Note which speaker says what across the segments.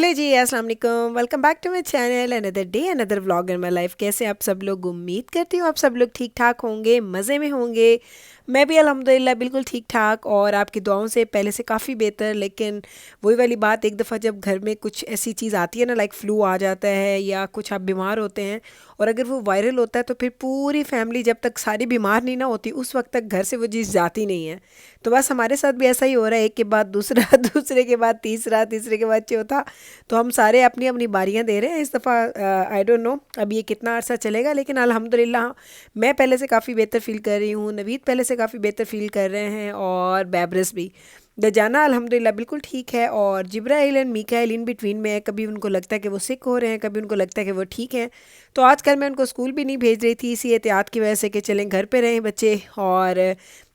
Speaker 1: Hello जी, अस्सलाम वालेकुम। Welcome back to my channel. Another day another vlog in my life. कैसे आप सब लोग? उम्मीद करती हूँ आप सब लोग ठीक ठाक होंगे, मज़े में होंगे। मैं भी अल्हम्दुलिल्लाह बिल्कुल ठीक ठाक और आपकी दुआओं से पहले से काफ़ी बेहतर। लेकिन वही वाली बात, एक दफ़ा जब घर में कुछ ऐसी चीज़ आती है ना, लाइक फ्लू आ जाता है या कुछ आप बीमार होते हैं और अगर वो वायरल होता है तो फिर पूरी फैमिली जब तक सारी बीमार नहीं ना होती उस वक्त तक घर से वो चीज़ जाती नहीं है। तो बस हमारे साथ भी ऐसा ही हो रहा है, एक के बाद दूसरा दूसरे के बाद तीसरा, तीसरे के बाद चौथा। तो हम सारे अपनी अपनी बारियां दे रहे हैं इस दफ़ा। आई डोंट नो अब ये कितना अरसा चलेगा, लेकिन अल्हम्दुलिल्लाह मैं पहले से काफ़ी बेहतर फ़ील कर रही हूँ, नवीद पहले से काफ़ी बेहतर फ़ील कर रहे हैं और बैबरस भी। दजाना अल्हम्दुलिल्लाह बिल्कुल ठीक है और जिब्राइल एंड मीकाइल इन बिटवीन में है। कभी उनको लगता है कि वो सिक हो रहे हैं, कभी उनको लगता है कि वो ठीक हैं। तो आजकल मैं उनको स्कूल भी नहीं भेज रही थी इसी एहतियात की वजह से कि चलें घर पे रहें बच्चे और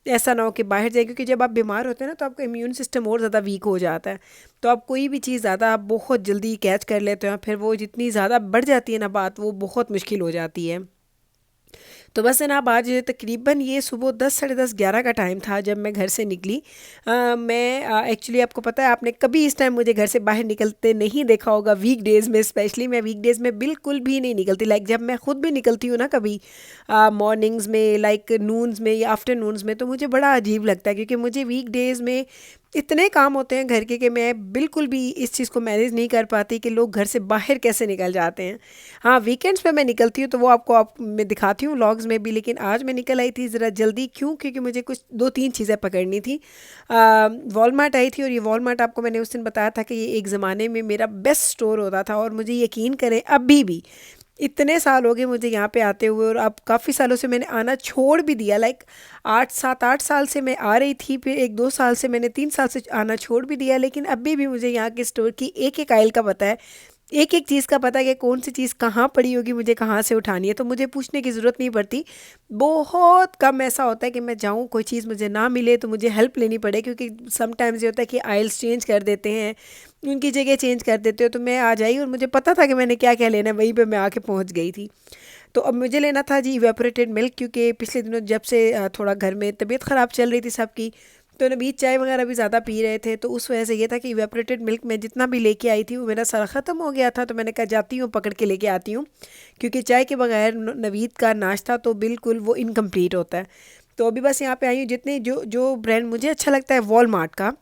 Speaker 1: ऐसा ना हो कि बाहर जाए, क्योंकि जब आप बीमार होते हैं ना तो आपका इम्यून सिस्टम और ज़्यादा वीक हो जाता है। तो आप कोई भी चीज़ ज़्यादा आप बहुत जल्दी कैच कर लेते हैं, फिर वो जितनी ज़्यादा बढ़ जाती है ना बात, वो बहुत मुश्किल हो जाती है। तो बस है ना, अब आज तकरीबन ये सुबह 10 साढ़े 10 11 का टाइम था जब मैं घर से निकली। मैं एक्चुअली आपको पता है, आपने कभी इस टाइम मुझे घर से बाहर निकलते नहीं देखा होगा। वीक डेज़ में स्पेशली मैं वीक डेज़ में बिल्कुल भी नहीं निकलती। लाइक जब मैं ख़ुद भी निकलती हूँ ना कभी मॉर्निंग्स में, लाइक नून्स में या आफ्टरनून्स में, तो मुझे बड़ा अजीब लगता है क्योंकि मुझे वीक डेज़ में इतने काम होते हैं घर के कि मैं बिल्कुल भी इस चीज़ को मैनेज नहीं कर पाती कि लोग घर से बाहर कैसे निकल जाते हैं। हाँ, वीकेंड्स पे मैं निकलती हूँ तो वो आपको मैं दिखाती हूँ व्लॉग्स में भी। लेकिन आज मैं निकल आई थी ज़रा जल्दी, क्यों? क्योंकि मुझे कुछ दो तीन चीज़ें पकड़नी थी। वॉलमार्ट आई थी और ये वॉलमार्ट आपको मैंने उस दिन बताया था कि ये एक ज़माने में मेरा बेस्ट स्टोर होता था और मुझे यकीन करें अभी भी इतने साल हो गए मुझे यहाँ पे आते हुए और अब काफ़ी सालों से मैंने आना छोड़ भी दिया। लाइक 8 7 8 साल से मैं आ रही थी, फिर 1 2 साल से मैंने 3 साल से आना छोड़ भी दिया, लेकिन अभी भी मुझे यहाँ के स्टोर की एक एक आइल का पता है, एक एक चीज़ का पता है कि कौन सी चीज़ कहाँ पड़ी होगी, मुझे कहाँ से उठानी है। तो मुझे पूछने की ज़रूरत नहीं पड़ती। बहुत कम ऐसा होता है कि मैं जाऊँ कोई चीज़ मुझे ना मिले तो मुझे हेल्प लेनी पड़े, क्योंकि समटाइम्स ये होता है कि आइल्स चेंज कर देते हैं, उनकी जगह चेंज कर देते हो। तो मैं आ जाई और मुझे पता था कि मैंने क्या क्या लेना है, वहीं पे मैं आके पहुंच गई थी। तो अब मुझे लेना था जी इवेपोरेटेड मिल्क, क्योंकि पिछले दिनों जब से थोड़ा घर में तबीयत ख़राब चल रही थी सबकी, तो नबीद चाय वगैरह भी ज़्यादा पी रहे थे, तो उस वजह से ये था कि इवेपोरेटेड मिल्क में जितना भी लेके आई थी वो मेरा सारा ख़त्म हो गया था। तो मैंने कहा जाती हूँ पकड़ के लेके आती हूँ, क्योंकि चाय के बगैर नवीद का नाश्ता तो बिल्कुल वो इनकम्प्लीट होता है। तो अभी बस यहाँ पे आई हूँ। जितने जो जो ब्रांड मुझे अच्छा लगता है वॉलमार्ट का,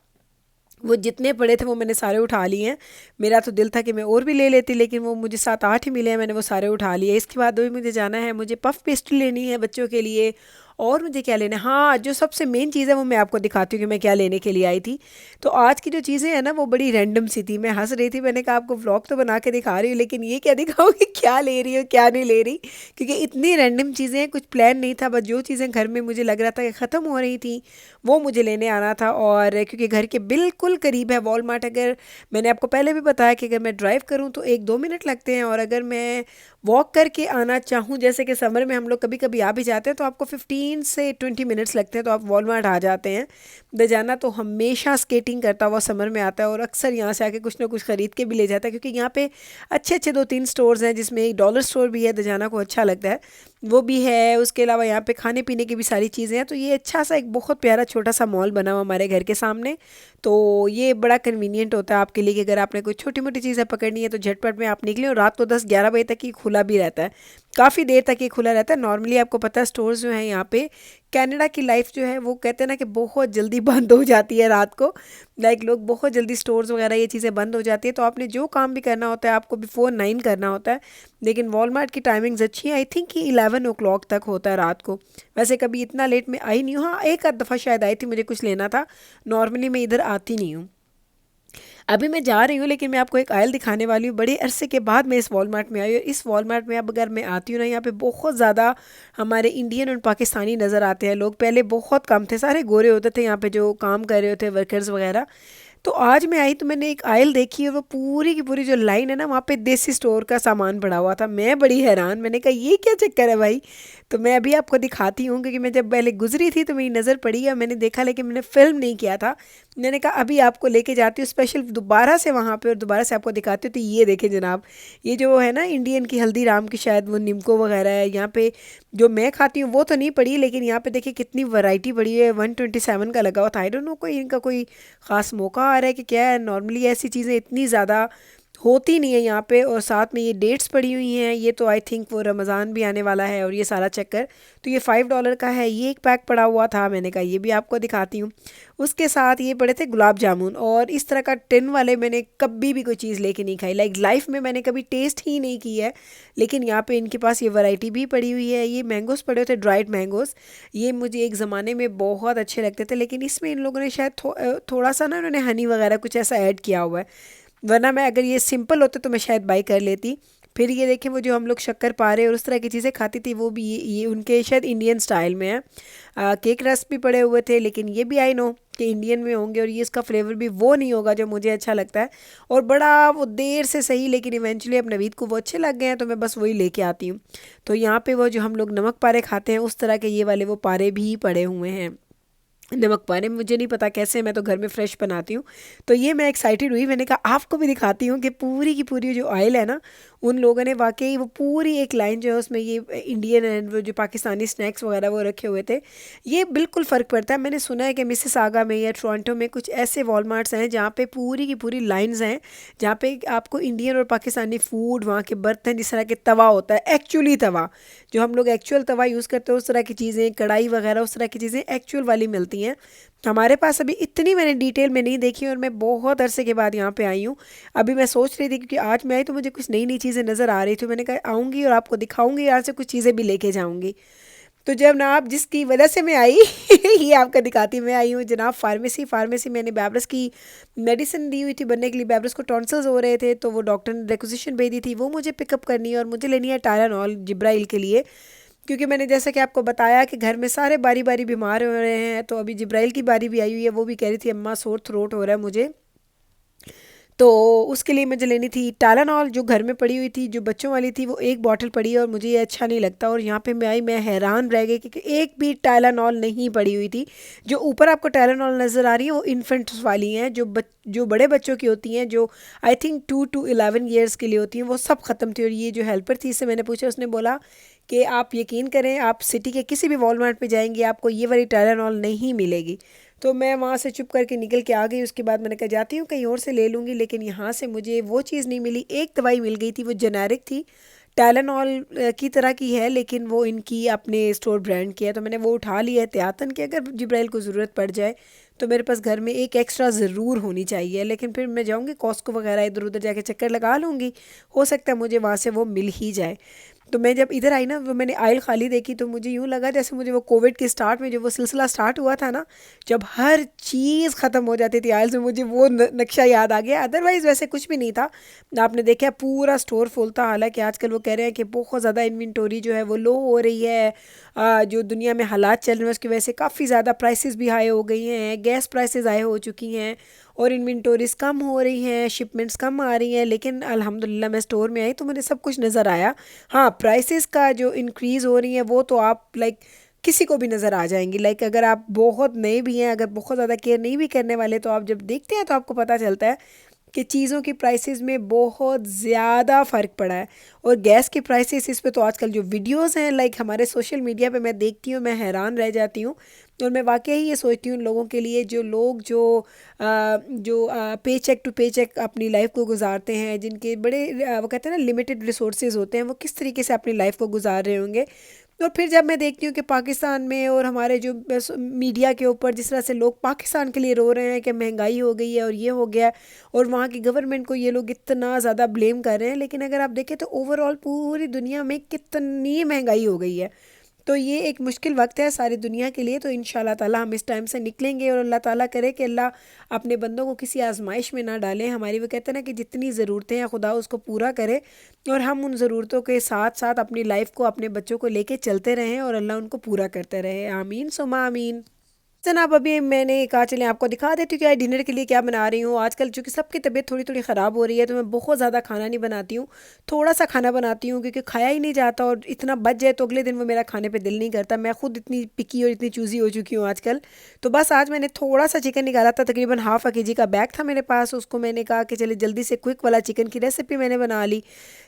Speaker 1: वो जितने पड़े थे वो मैंने सारे उठा लिए हैं। मेरा तो दिल था कि मैं और भी ले लेती, लेकिन वो मुझे 7 8 ही मिले हैं, मैंने वो सारे उठा लिए। इसके बाद भी मुझे जाना है, मुझे पफ पेस्ट्री लेनी है बच्चों के लिए। और मुझे क्या लेना है, हाँ, जो सबसे मेन चीज़ है वो मैं आपको दिखाती हूँ कि मैं क्या लेने के लिए आई थी। तो आज की जो चीज़ें हैं ना वो बड़ी रैंडम सी थी। मैं हंस रही थी, मैंने कहा आपको व्लॉग तो बना के दिखा रही हूँ, लेकिन ये क्या दिखाऊँगी क्या ले रही हो क्या नहीं ले रही, क्योंकि इतनी रैंडम चीज़ें हैं, कुछ प्लान नहीं था। बस जो चीज़ें घर में मुझे लग रहा था कि ख़त्म हो रही थी वो मुझे लेने आना था। और क्योंकि घर के बिल्कुल करीब है वॉलमार्ट, अगर मैंने आपको पहले भी बताया कि अगर मैं ड्राइव करूँ तो 1 2 मिनट लगते हैं, और अगर मैं वॉक करके आना चाहूँ, जैसे कि समर में हम लोग कभी कभी आ भी जाते हैं, तो आपको 15 से 20 मिनट्स लगते हैं, तो आप वॉलमार्ट आ जाते हैं। दजाना तो हमेशा स्केटिंग करता हुआ समर में आता है और अक्सर यहाँ से आके कुछ ना कुछ ख़रीद के भी ले जाता है, क्योंकि यहाँ पे अच्छे अच्छे 2 3 स्टोर्स हैं, जिसमें एक डॉलर स्टोर भी है, दजाना को अच्छा लगता है वो भी है। उसके अलावा यहाँ पे खाने पीने की भी सारी चीज़ें हैं। तो ये अच्छा सा एक बहुत प्यारा छोटा सा मॉल बना हुआ हमारे घर के सामने। तो ये बड़ा कन्वीनियंट होता है आपके लिए कि अगर आपने कोई छोटी मोटी चीज़ें पकड़नी है तो झटपट में आप निकलें। और रात को 10 11 बजे तक ये खुला भी रहता है, काफ़ी देर तक ये खुला रहता है। नॉर्मली आपको पता है स्टोर्स जो हैं यहाँ पे, कनाडा की लाइफ जो है वो कहते हैं ना कि बहुत जल्दी बंद हो जाती है रात को। लाइक लोग बहुत जल्दी स्टोर्स वगैरह ये चीज़ें बंद हो जाती है, तो आपने जो काम भी करना होता है आपको बिफोर 9 करना होता है। लेकिन वॉलमार्ट की टाइमिंग्स अच्छी है, आई थिंक कि 11 o'clock तक होता है रात को। वैसे कभी इतना लेट में आई नहीं हूँ, हाँ एक आध दफ़ा शायद आई थी, मुझे कुछ लेना था। नॉर्मली मैं इधर आती नहीं हूँ। अभी मैं जा रही हूँ, लेकिन मैं आपको एक आयल दिखाने वाली हूँ। बड़े अरसे के बाद मैं इस वॉलमार्ट में आई हूँ। इस वॉलमार्ट में अब अगर मैं आती हूँ ना, यहाँ पे बहुत ज़्यादा हमारे इंडियन और पाकिस्तानी नज़र आते हैं लोग। पहले बहुत कम थे, सारे गोरे होते थे यहाँ पे जो काम कर रहे होते वर्कर्स वगैरह। तो आज मैं आई तो मैंने एक आयल देखी और वो पूरी की पूरी जो लाइन है ना, वहाँ पे देसी स्टोर का सामान पड़ा हुआ था। मैं बड़ी हैरान, मैंने कहा ये क्या चक्कर है भाई। तो मैं अभी आपको दिखाती हूँ, क्योंकि मैं जब पहले गुजरी थी तो मेरी नज़र पड़ी है, मैंने देखा, लेकिन मैंने फिल्म नहीं किया था। मैंने कहा अभी आपको लेके जाती हूँ स्पेशल दोबारा से वहाँ पे और दोबारा से आपको दिखाती हूँ। तो ये देखें जनाब, ये जो है ना इंडियन की हल्दीराम की शायद वो निम्को वगैरह है यहाँ पे। जो मैं खाती हूँ वो तो नहीं पड़ी, लेकिन यहाँ पे देखिए कितनी वैरायटी पड़ी है। 127 का लगा हुआ था। आई डोंट नो कोई इनका कोई ख़ास मौका आ रहा है कि क्या है। नॉर्मली ऐसी चीज़ें इतनी ज़्यादा होती नहीं है यहाँ पे। और साथ में ये डेट्स पड़ी हुई हैं, ये तो आई थिंक वो रमज़ान भी आने वाला है और ये सारा चक्कर। तो ये $5 का है, ये एक पैक पड़ा हुआ था, मैंने कहा ये भी आपको दिखाती हूँ। उसके साथ ये पड़े थे गुलाब जामुन, और इस तरह का टिन वाले मैंने कभी भी कोई चीज़ लेके नहीं खाई, लाइक लाइफ में मैंने कभी टेस्ट ही नहीं की है। लेकिन यहाँ पे इनके पास ये वैरायटी भी पड़ी हुई है। ये मैंगोज़ पड़े हुए थे, ड्राइड मैंगोज़। ये मुझे एक ज़माने में बहुत अच्छे लगते थे, लेकिन इसमें इन लोगों ने शायद थोड़ा सा ना उन्होंने हनी वगैरह कुछ ऐसा ऐड किया हुआ है, वरना मैं अगर ये सिंपल होते तो मैं शायद बाई कर लेती। फिर ये देखें, वो जो हम लोग शक्कर पारे और उस तरह की चीज़ें खाती थी, वो भी ये उनके शायद इंडियन स्टाइल में है। केक रस्क भी पड़े हुए थे, लेकिन ये भी आई नो कि इंडियन में होंगे, और ये इसका फ्लेवर भी वो नहीं होगा जो मुझे अच्छा लगता है। और बड़ा वो देर से सही, लेकिन इवेंचुअली अब नवीद को वो अच्छे लग गए हैं, तो मैं बस वही लेके आती हूँ। तो यहाँ पे वो जो हम लोग नमक पारे खाते हैं, उस तरह के ये वाले वो पारे भी पड़े हुए हैं। नमक पारे मुझे नहीं पता कैसे, मैं तो घर में फ्रेश बनाती हूँ। तो ये मैं एक्साइटेड हुई, मैंने कहा आपको भी दिखाती हूँ कि पूरी की पूरी जो ऑयल है ना, उन लोगों ने वाकई वो पूरी एक लाइन जो है उसमें ये इंडियन एंड वो जो पाकिस्तानी स्नैक्स वगैरह वो रखे हुए थे। ये बिल्कुल फ़र्क पड़ता है। मैंने सुना है कि मिसिसागा में या टोरंटो में कुछ ऐसे वॉलमार्ट्स हैं जहाँ पे पूरी की पूरी लाइंस हैं, जहाँ पे आपको इंडियन और पाकिस्तानी फूड, वहाँ के बर्तन, जिस तरह के तवा होता है, एक्चुअली तवा जो हम लोग एक्चुअल तवा यूज़ करते हैं, उस तरह की चीज़ें, कढ़ाई वगैरह उस तरह की चीज़ें एक्चुअल वाली मिलती हैं। हमारे पास अभी इतनी मैंने डिटेल में नहीं देखी, और मैं बहुत अरसे के बाद यहाँ पे आई हूँ। अभी मैं सोच रही थी, क्योंकि आज मैं आई तो मुझे कुछ नई नई चीज़ें नज़र आ रही थी, मैंने कहा आऊँगी और आपको दिखाऊंगी, यहाँ से कुछ चीज़ें भी लेके जाऊँगी। तो जब ना आप जिसकी वजह से मैं आई ये आपका दिखाती, मैं आई हूँ जनाब फार्मेसी। फार्मेसी मैंने बैब्रस की मेडिसिन दी हुई थी बनने के लिए, बैब्रस को टॉन्सिल्स हो रहे थे, तो वो डॉक्टर ने रिक्वेजिशन भेजी थी, वो मुझे पिकअप करनी है, और मुझे लेनी है टायरानॉल जिब्राइल के लिए। क्योंकि मैंने जैसा कि आपको बताया कि घर में सारे बारी बारी बीमार हो रहे हैं, तो अभी जिब्राइल की बारी भी आई हुई है। वो भी कह रही थी अम्मा सोर थ्रोट हो रहा है मुझे, तो उसके लिए मुझे लेनी थी टालानॉल, जो घर में पड़ी हुई थी, जो बच्चों वाली थी, वो एक बॉटल पड़ी है, और मुझे ये अच्छा नहीं लगता। और यहाँ पे मैं आई, मैं हैरान रह गई क्योंकि एक भी टालानॉल नहीं पड़ी हुई थी। जो ऊपर आपको टालानॉल नज़र आ रही है वो इन्फेंट्स वाली हैं, जो बड़े बच्चों की होती हैं, जो आई थिंक 2 to 11 ईयर्स के लिए होती हैं, वो सब ख़त्म थी। और ये जो हेल्पर थी, इससे मैंने पूछा, उसने बोला कि आप यकीन करें, आप सिटी के किसी भी वॉलमार्ट पे जाएंगे, आपको ये वाली टाइलेनॉल नहीं मिलेगी। तो मैं वहाँ से चुप करके निकल के आ गई। उसके बाद मैंने कहा जाती हूँ कहीं और से ले लूँगी, लेकिन यहाँ से मुझे वो चीज़ नहीं मिली। एक दवाई मिल गई थी, वो जेनेरिक थी, टाइलेनॉल की तरह की है, लेकिन वो इनकी अपने स्टोर ब्रांड की है। तो मैंने वो उठा लिया एहतियातन कि अगर जिब्राइल को ज़रूरत पड़ जाए तो मेरे पास घर में एक एक्स्ट्रा ज़रूर होनी चाहिए। लेकिन फिर मैं जाऊँगी कॉस्को वगैरह, इधर उधर जाके चक्कर लगा लूँगी, हो सकता है मुझे वहाँ से वो मिल ही जाए। तो मैं जब इधर आई ना, वो मैंने आयल खाली देखी, तो मुझे यूँ लगा जैसे मुझे वो कोविड के स्टार्ट में जो वो सिलसिला स्टार्ट हुआ था ना, जब हर चीज़ ख़त्म हो जाती थी आयल्स में, मुझे वो नक्शा याद आ गया। अदरवाइज़ वैसे कुछ भी नहीं था। आपने देखा पूरा स्टोर फुल था। हालांकि आजकल वो कह रहे हैं कि बहुत ज़्यादा इन्वेंटोरी जो है वो लो हो रही है। जो दुनिया में हालात चल रहे हैं उसकी वजह से काफ़ी ज़्यादा प्राइसेस भी हाई हो गई हैं, गैस प्राइसेस हाई हो चुकी हैं, और इन्वेंटोरीज कम हो रही हैं, शिपमेंट्स कम आ रही हैं। लेकिन अल्हम्दुलिल्लाह मैं स्टोर में आई तो मुझे सब कुछ नज़र आया। हाँ, प्राइसेस का जो इंक्रीज़ हो रही है वो तो आप लाइक किसी को भी नज़र आ जाएंगी। लाइक अगर आप बहुत नए भी हैं, अगर बहुत ज़्यादा केयर नहीं भी करने वाले, तो आप जब देखते हैं तो आपको पता चलता है कि चीज़ों की प्राइसेस में बहुत ज़्यादा फ़र्क पड़ा है। और गैस की प्राइसेस, इस पे तो आजकल जो वीडियोस हैं लाइक हमारे सोशल मीडिया पे मैं देखती हूँ, मैं हैरान रह जाती हूँ। और मैं वाकई ये सोचती हूँ उन लोगों के लिए जो लोग जो पे चेक टू पे चेक अपनी लाइफ को गुजारते हैं, जिनके बड़े वो कहते हैं ना लिमिटेड रिसोर्सेज होते हैं, वो किस तरीके से अपनी लाइफ को गुजार रहे होंगे। और फिर जब मैं देखती हूँ कि पाकिस्तान में और हमारे जो मीडिया के ऊपर जिस तरह से लोग पाकिस्तान के लिए रो रहे हैं कि महंगाई हो गई है और ये हो गया है, और वहाँ की गवर्नमेंट को ये लोग इतना ज़्यादा ब्लेम कर रहे हैं, लेकिन अगर आप देखें तो ओवरऑल पूरी दुनिया में कितनी महंगाई हो गई है। तो ये एक मुश्किल वक्त है सारी दुनिया के लिए। तो इंशाल्लाह ताला हम इस टाइम से निकलेंगे, और अल्लाह ताला करे कि अल्लाह अपने बंदों को किसी आजमाइश में ना डालें। हमारी वो कहते हैं ना कि जितनी ज़रूरतें हैं खुदा उसको पूरा करे, और हम उन ज़रूरतों के साथ साथ अपनी लाइफ को, अपने बच्चों को लेके चलते रहें, और अल्लाह उनको पूरा करते रहे। आमीन सुमा आमीन। जनाब अभी मैंने कहा चलें आपको दिखा देती हूँ कि आज डिनर के लिए क्या बना रही हूँ। आजकल चूँकि सबकी तबीयत थोड़ी थोड़ी ख़राब हो रही है, तो मैं बहुत ज़्यादा खाना नहीं बनाती हूँ, थोड़ा सा खाना बनाती हूँ, क्योंकि खाया ही नहीं जाता, और इतना बच जाए तो अगले दिन वो मेरा खाने पे दिल नहीं करता। मैं खुद इतनी पिकी और इतनी चूज़ी हो चुकी हूँ आजकल। तो बस आज मैंने थोड़ा सा चिकन निकाला था, तकरीबन ½ kg का बैग था मेरे पास, उसको मैंने कहा कि चले जल्दी से क्विक वाला चिकन की रेसिपी मैंने बना ली।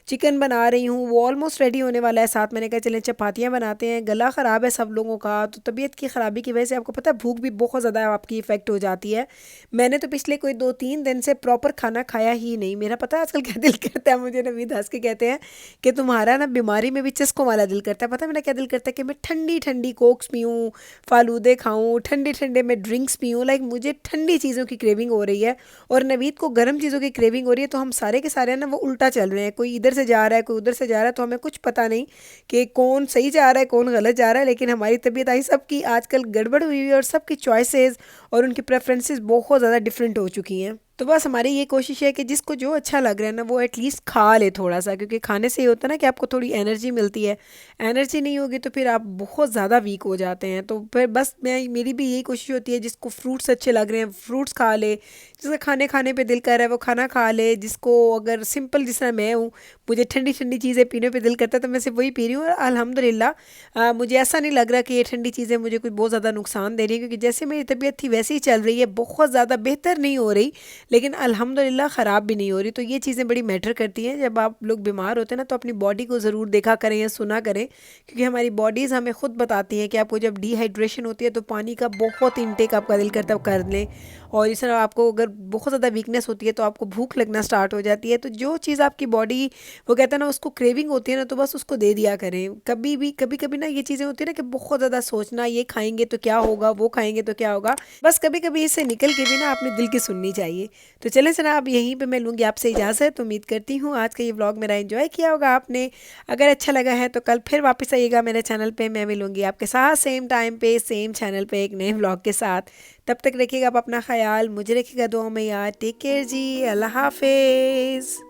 Speaker 1: चिकन बना रही हूँ, वो ऑलमोस्ट रेडी होने वाला है। साथ मैंने कहा चलें चपातियाँ बनाते हैं। गला ख़राब है सब लोगों का, तो तबीयत की ख़राबी की वजह से आपको पता है भूख भी बहुत ज़्यादा आपकी इफ़ेक्ट हो जाती है। मैंने तो पिछले कोई 2-3 दिन से प्रॉपर खाना खाया ही नहीं। मेरा पता है आजकल क्या दिल करता है, मुझे नवीद हंस के कहते हैं कि तुम्हारा ना बीमारी में भी चस्कों वाला दिल करता है। पता है मेरा क्या दिल करता है कि मैं ठंडी ठंडी कोक्स पीऊँ, फालूदे खाऊँ, ठंडे ठंडे मैं ड्रिंक्स पीऊँ। लाइक मुझे ठंडी चीज़ों की क्रेविंग हो रही है और नवीद को गर्म चीज़ों की क्रेविंग हो रही है। तो हम सारे के सारे ना वो उल्टा चल रहे हैं, कोई इधर से जा रहा है कोई उधर से जा रहा है, तो हमें कुछ पता नहीं कि कौन सही जा रहा है कौन गलत जा रहा है। लेकिन हमारी तबीयत आई सबकी आजकल गड़बड़ हुई हुई है और सबकी चॉइसेस और उनकी प्रेफरेंसेस बहुत ज़्यादा डिफरेंट हो चुकी हैं। तो बस हमारी ये कोशिश है कि जिसको जो अच्छा लग रहा है ना वो एटलीस्ट खा ले थोड़ा सा, क्योंकि खाने से ये होता है ना कि आपको थोड़ी एनर्जी मिलती है। एनर्जी नहीं होगी तो फिर आप बहुत ज़्यादा वीक हो जाते हैं। तो फिर बस मेरी भी यही कोशिश होती है, जिसको फ्रूट्स अच्छे लग रहे हैं फ्रूट्स खा ले, जिसका खाने खाने पे दिल कर रहा है वो खाना खा ले, जिसको अगर सिंपल जिस तरह मैं हूँ मुझे ठंडी ठंडी चीज़ें पीने पे दिल करता है तो मैं सिर्फ वही पी रही हूँ। और अल्हम्दुलिल्लाह मुझे ऐसा नहीं लग रहा कि ये ठंडी चीज़ें मुझे कोई बहुत ज़्यादा नुकसान दे रही है, क्योंकि जैसे मेरी तबीयत थी वैसे ही चल रही है। बहुत ज़्यादा बेहतर नहीं हो रही लेकिन अल्हम्दुलिल्लाह ख़राब भी नहीं हो रही। तो ये चीज़ें बड़ी मैटर करती हैं। जब आप लोग बीमार होते हैं ना तो अपनी बॉडी को ज़रूर देखा करें या सुना करें, क्योंकि हमारी बॉडीज़ हमें खुद बताती हैं कि आपको जब डिहाइड्रेशन होती है तो पानी का बहुत इनटेक आपका दिल करता है कर लें। और इस तरह आपको अगर बहुत ज़्यादा वीकनेस होती है तो आपको भूख लगना स्टार्ट हो जाती है। तो जो चीज़ आपकी बॉडी वो कहता है ना उसको क्रेविंग होती है ना, तो बस उसको दे दिया करें। कभी भी कभी कभी ना ये चीज़ें होती है ना कि बहुत ज़्यादा सोचना ये खाएंगे तो क्या होगा वो खाएंगे तो क्या होगा, बस कभी कभी इससे निकल के भी ना अपने दिल की सुननी चाहिए। तो चलें सना अब यहीं पे मैं लूँगी आपसे इजाज़त। उम्मीद करती हूँ आज का ये व्लॉग मेरा एंजॉय किया होगा आपने। अगर अच्छा लगा है तो कल फिर वापस आइएगा मेरे चैनल पे, मैं मिलूँगी आपके साथ सेम टाइम पे सेम चैनल पे एक नए व्लॉग के साथ। तब तक रखिएगा आप अपना ख्याल, मुझे रखिएगा दुआ में याद। टेक केयर जी, अल्लाह हाफिज़।